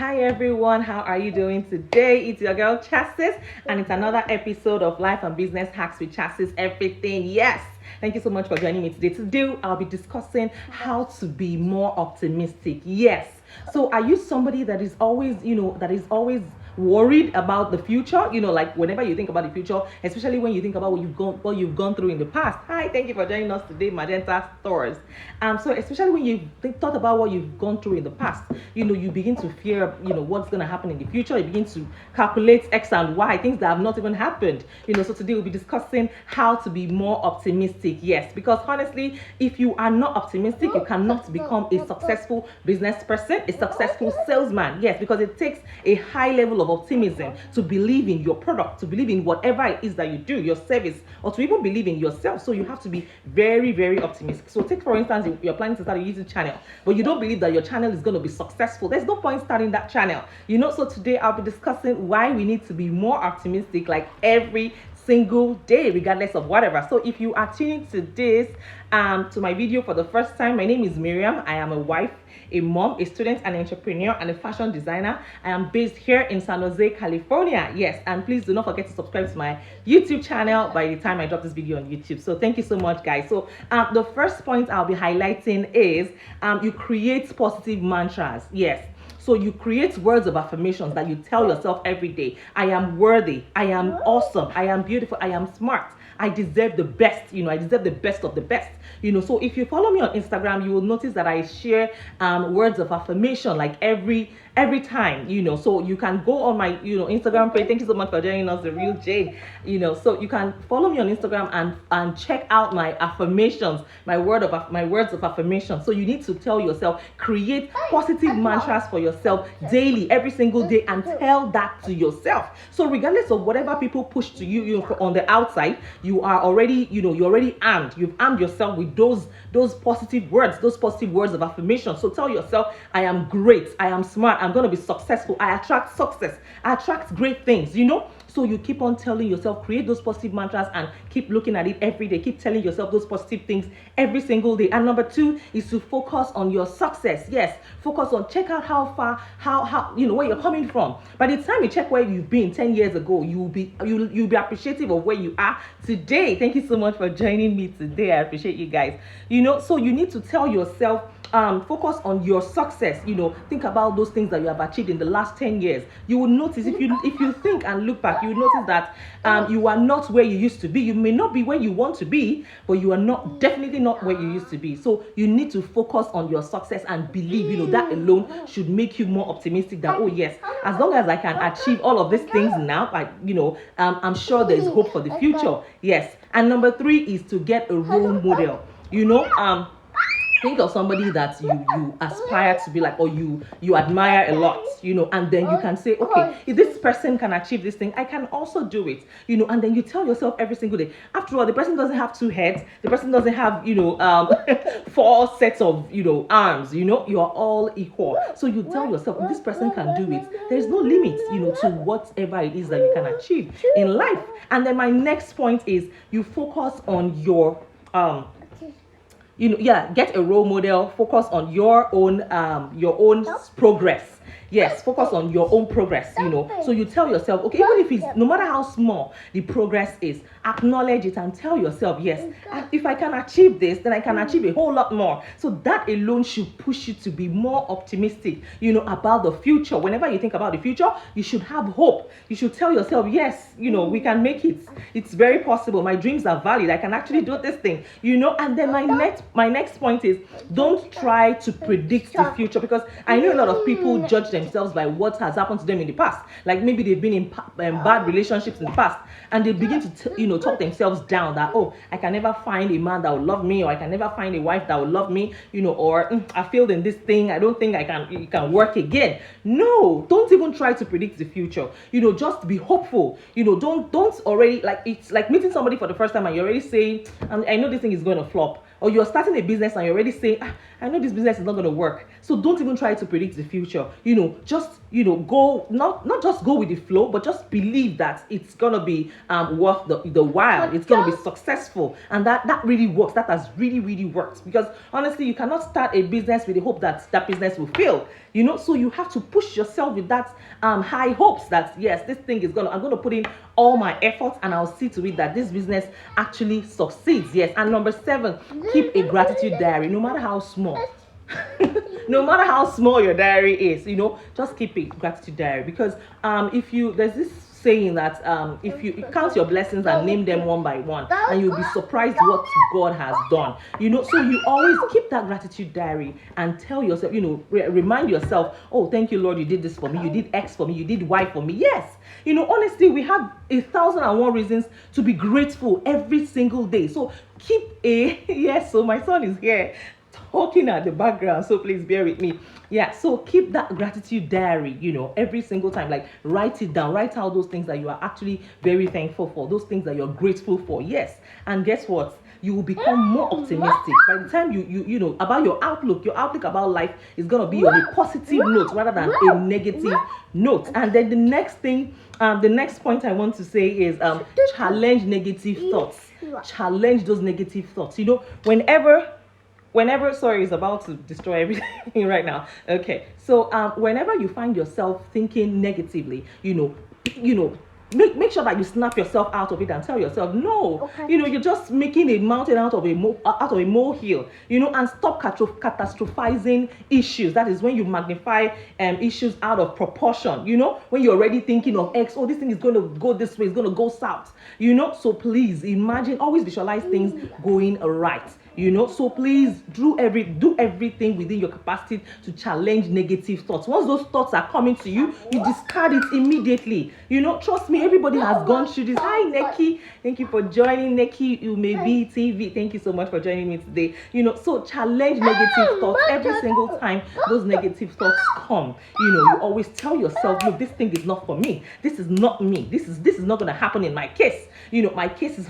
Hi everyone, how are you doing today? It's your girl Chassis, and it's another episode of Life and Business Hacks with Chassis Everything. Yes, thank you so much for joining me today. Today, I'll be discussing how to be more optimistic. Yes, so are you somebody that is always, worried about the future? Like whenever you think about the future, especially when you think about what you've gone through in the past. Hi, thank you for joining us today, Magenta Stores. So especially when you thought about what you've gone through in the past, you begin to fear, what's going to happen in the future. You begin to calculate X and Y, things that have not even happened. So today we'll be discussing how to be more optimistic. Yes, because honestly, if you are not optimistic, you cannot become a successful business person, a successful salesman. Yes, because it takes a high level of optimism to believe in your product, to believe in whatever it is that you do, your service, or to even believe in yourself. So you have to be very, very optimistic. So take for instance, you're planning to start a YouTube channel, but you don't believe that your channel is going to be successful. There's no point starting that channel. So today I'll be discussing why we need to be more optimistic, like every single day, regardless of whatever. So if you are tuning to this to my video for the first time, my name is Miriam. I am a wife, a mom, a student, an entrepreneur, and a fashion designer. I am based here in San Jose, California. Yes, and please do not forget to subscribe to my YouTube channel by the time I drop this video on YouTube. So thank you so much, guys. So the first point I'll be highlighting is you create positive mantras. Yes. So you create words of affirmations that you tell yourself every day. I am worthy. I am awesome. I am beautiful. I am smart. I deserve the best. I deserve the best of the best. So if you follow me on Instagram, you will notice that I share words of affirmation like every time. So you can go on my Instagram page. Thank you so much for joining us, The Real Jade. So you can follow me on Instagram and check out my affirmations, my words of affirmation. So you need to tell yourself, create positive mantras for yourself daily, every single day, and tell that to yourself. So regardless of whatever people push to you, on the outside, you are already, you're already armed. You've armed yourself with those positive words of affirmation. So tell yourself, I am great, I am smart, I'm going to be successful, I attract success, I attract great things. So you keep on telling yourself, create those positive mantras and keep looking at it every day. Keep telling yourself those positive things every single day. And number 2 is to focus on your success. Yes, focus on, check out how far, how where you're coming from. By the time you check where you've been 10 years ago, you'll be appreciative of where you are today. Thank you so much for joining me today. I appreciate you guys. So you need to tell yourself, focus on your success. Think about those things that you have achieved in the last 10 years. You will notice, if you think and look back, you will notice that you are not where you used to be. You may not be where you want to be, but you are definitely not where you used to be. So you need to focus on your success and believe. That alone should make you more optimistic that, oh yes, as long as I can achieve all of these things now, I'm sure there is hope for the future. Yes. And number 3 is to get a role model. Think of somebody that you aspire to be like, or you admire a lot, and then you can say, okay, if this person can achieve this thing, I can also do it, and then you tell yourself every single day. After all, the person doesn't have 2 heads, the person doesn't have 4 sets of arms. You are all equal. So you tell yourself, if this person can do it, there's no limit to whatever it is that you can achieve in life. And then my next point is you focus on your get a role model. Focus on your own progress. Yes, focus on your own progress. So you tell yourself, okay, even if it's, no matter how small the progress is, acknowledge it and tell yourself, yes, if I can achieve this, then I can achieve a whole lot more. So that alone should push you to be more optimistic, about the future. Whenever you think about the future, you should have hope. You should tell yourself, yes, we can make it. It's very possible. My dreams are valid. I can actually do this thing, And then my next point is, don't try to predict the future, because I know a lot of people judge themselves by what has happened to them in the past. Like maybe they've been in bad relationships in the past, and they begin to talk themselves down that, oh, I can never find a man that will love me, or I can never find a wife that will love me, or I failed in this thing, I don't think it can work again. No, don't even try to predict the future. Just be hopeful. Don't already, like, it's like meeting somebody for the first time and you're already saying, I know this thing is going to flop. Or you're starting a business and you're already saying, I know this business is not going to work. So don't even try to predict the future. Just go, not just go with the flow, but just believe that it's going to be worth the while. It's going to be successful, and that really works. That has really, really worked, because honestly, you cannot start a business with the hope that that business will fail. So you have to push yourself with that high hopes that yes, this thing is I'm gonna put in all my efforts, and I'll see to it that this business actually succeeds. Yes. And number 7, keep a gratitude diary, no matter how small. No matter how small your diary is, just keep a gratitude diary, because there's this saying that if you count your blessings and name them one by one, and you'll be surprised what God has done. So you always keep that gratitude diary and tell yourself, remind yourself, oh, thank you, Lord, you did this for me, you did X for me, you did Y for me. Yes. Honestly, we have 1,001 reasons to be grateful every single day. So keep yes, so my son is here talking at the background, so please bear with me. Yeah, so keep that gratitude diary, every single time. Like, write it down, write out those things that you are actually very thankful for, those things that you're grateful for. Yes. And guess what? You will become more optimistic by the time you know about your outlook about life is going to be on a positive note rather than a negative note. And then the next point I want to say is challenge negative thoughts. Challenge those negative thoughts. Whenever, sorry, is about to destroy everything right now. Okay, so whenever you find yourself thinking negatively, make sure that you snap yourself out of it and tell yourself, no, okay. You're just making a mountain out of a molehill, and stop catastrophizing issues. That is when you magnify issues out of proportion, when you're already thinking of X, oh, this thing is going to go this way, it's going to go south, so please imagine, always visualize things going right. So please do everything within your capacity to challenge negative thoughts. Once those thoughts are coming to you, you discard it immediately. Trust me, everybody has gone through this. Hi, Neki. Thank you for joining. Neki, you may be TV. Thank you so much for joining me today. So challenge negative thoughts every single time those negative thoughts come. You always tell yourself, look, this thing is not for me. This is not me. This is not going to happen in my case. My case is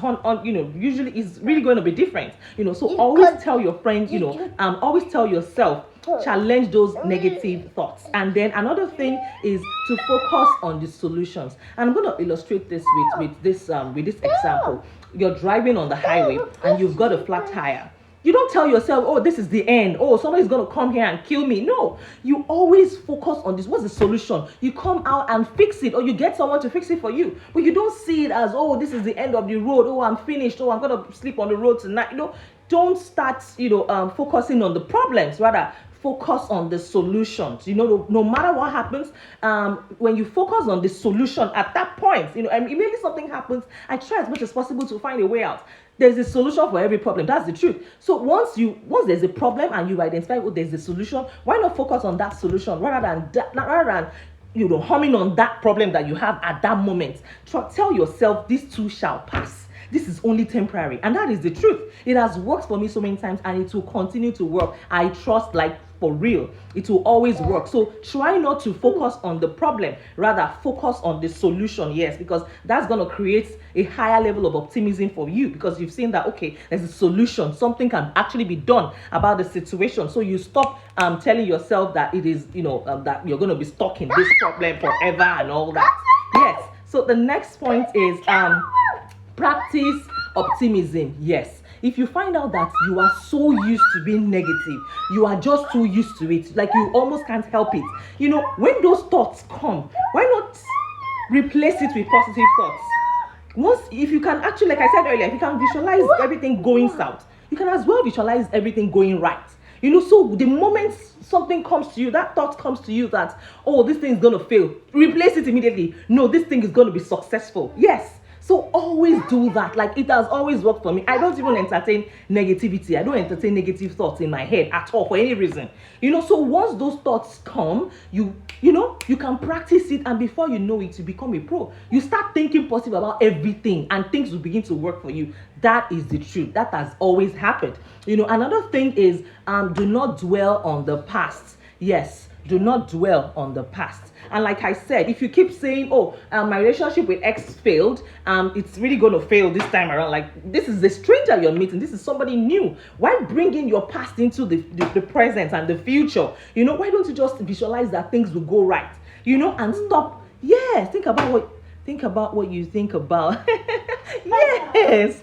usually is really going to be different. So always tell your friends, always tell yourself, challenge those negative thoughts. And then another thing is to focus on the solutions. And I'm going to illustrate this with this example. You're driving on the highway and you've got a flat tire. You don't tell yourself, oh, this is the end. Oh, somebody's going to come here and kill me. No, you always focus on this. What's the solution? You come out and fix it, or you get someone to fix it for you. But you don't see it as, oh, this is the end of the road. Oh, I'm finished. Oh, I'm going to sleep on the road tonight. Don't start, focusing on the problems. Rather, focus on the solutions. No matter what happens, when you focus on the solution at that point, and immediately something happens, I try as much as possible to find a way out. There's a solution for every problem. That's the truth. So once there's a problem and you identify, oh, there's a solution, why not focus on that solution rather than humming on that problem that you have at that moment. Tell yourself, this too shall pass. This is only temporary. And that is the truth. It has worked for me so many times, and it will continue to work. I trust, like, for real. It will always work. So try not to focus on the problem. Rather, focus on the solution. Yes, because that's going to create a higher level of optimism for you, because you've seen that, okay, there's a solution. Something can actually be done about the situation. So you stop telling yourself that it is, that you're going to be stuck in this problem forever and all that. Yes. So the next point is practice optimism. Yes. If you find out that you are so used to being negative, you are just too used to it, like you almost can't help it. When those thoughts come, why not replace it with positive thoughts? If you can actually, like I said earlier, if you can visualize everything going south, you can as well visualize everything going right. So the moment something comes to you, that thought comes to you that, oh, this thing is going to fail, replace it immediately. No, this thing is going to be successful. Yes. So always do that. Like, it has always worked for me. I don't even entertain negativity. I don't entertain negative thoughts in my head at all for any reason. So once those thoughts come, you can practice it, and before you know it, you become a pro. You start thinking positive about everything, and things will begin to work for you. That is the truth. That has always happened. Another thing is, do not dwell on the past. Yes. Do not dwell on the past. And like I said, if you keep saying, oh, my relationship with X failed, it's really going to fail this time around. Like, this is a stranger you're meeting. This is somebody new. Why bringing your past into the present and the future? Why don't you just visualize that things will go right? And stop. Yeah, think about what you think about. Yes.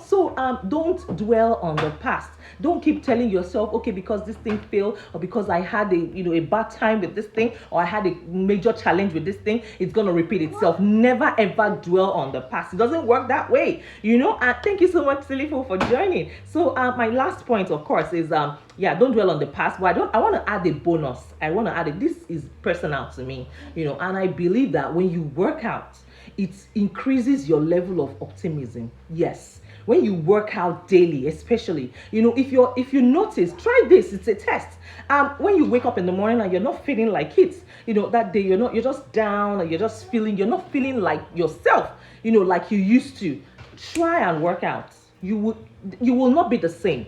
So don't dwell on the past. Don't keep telling yourself, okay, because this thing failed, or because I had a bad time with this thing, or I had a major challenge with this thing, it's gonna repeat itself. Never ever dwell on the past. It doesn't work that way. Thank you so much, Silifo, for joining. So my last point, of course, is don't dwell on the past. But I want to add a bonus. I want to add it. This is personal to me, and I believe that when you work out, it increases your level of optimism. Yes. When you work out daily, especially, if you notice, try this. It's a test. When you wake up in the morning and you're not feeling like it, that day you're just down, and you're not feeling like yourself, like you used to. Try and work out. You will not be the same.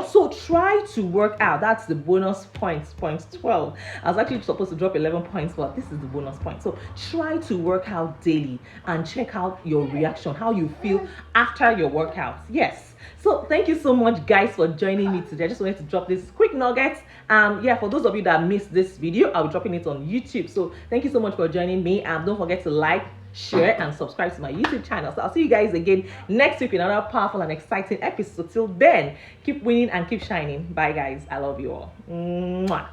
So try to work out. That's the bonus points, point 12. I was actually supposed to drop 11 points, but this is the bonus point. So try to work out daily and check out your reaction, how you feel after your workouts. Yes. So thank you so much, guys, for joining me today. I just wanted to drop this quick nugget. For those of you that missed this video, I'll be dropping it on YouTube. So thank you so much for joining me. Don't forget to like, share, and subscribe to my YouTube channel. So I'll see you guys again next week in another powerful and exciting episode. Till then, keep winning and keep shining. Bye, guys. I love you all. Mwah.